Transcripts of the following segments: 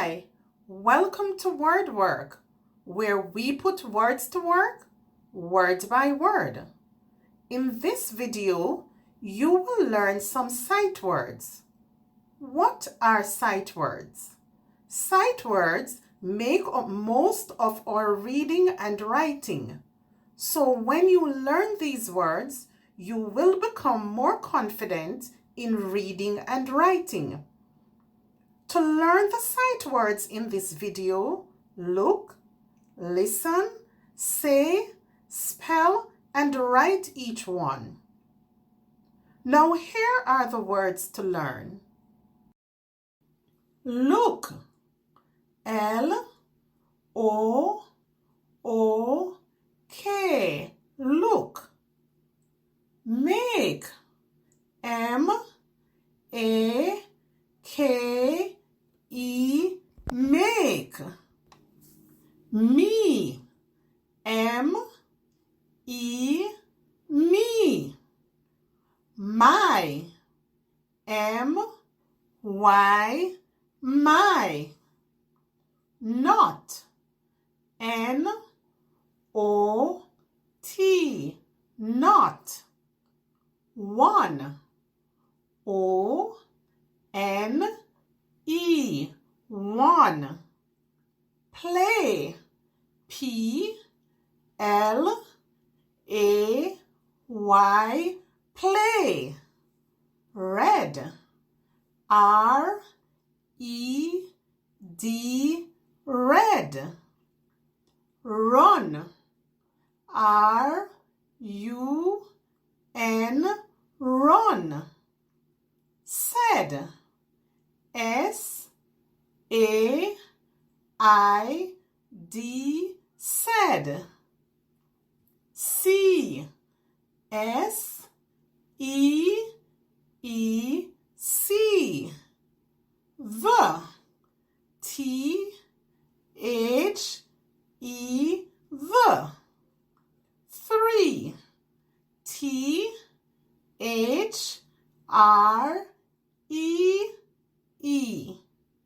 Hi, welcome to Word Work, where we put words to work, word by word. In this video, you will learn some sight words. What are sight words? Sight words make up most of our reading and writing. So when you learn these words, you will become more confident in reading and writing. To learn the sight words in this video, look, listen, say, spell, and write each one. Now here are the words to learn. Look, L-O-O-K, look. Make, M-A-K-E, make. Me, M-E, me. My, M-Y, my. Not, N-O-T, not. One, O-N-E, one. Play, P-L-A-Y, play. Red, R-E-D, red. Run, R-U-N, run. Said, S-A-I-D, said. See, S-E-E, see. The, T-H-E, the. Three, T-H-R-E-E,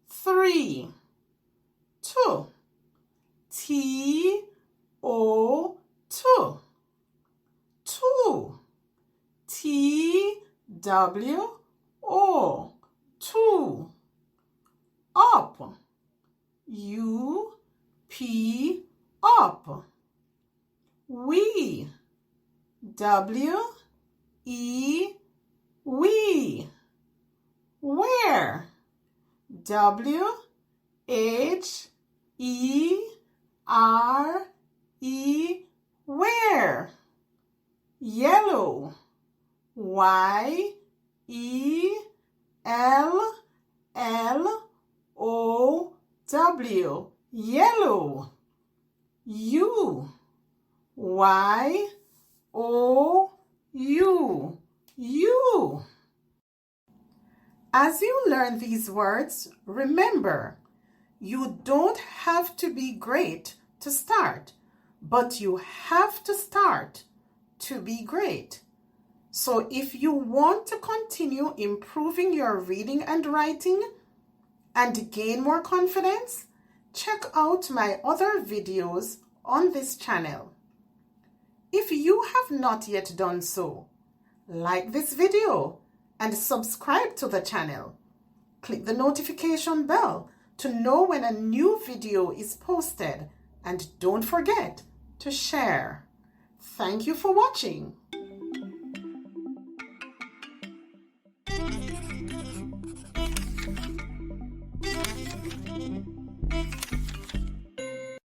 three. Two, T-O-two, two. T-W-O, two. Up, U-P, up. We, W-E, we. Where, W-H-E-R-E, where. Yellow, Y-E-L-L-O-W, yellow. U, Y-O-U, you. As you learn these words, remember, you don't have to be great to start, but you have to start to be great. So if you want to continue improving your reading and writing and gain more confidence, check out my other videos on this channel. If you have not yet done so, like this video and subscribe to the channel. Click the notification bell to know when a new video is posted, and don't forget to share. Thank you for watching.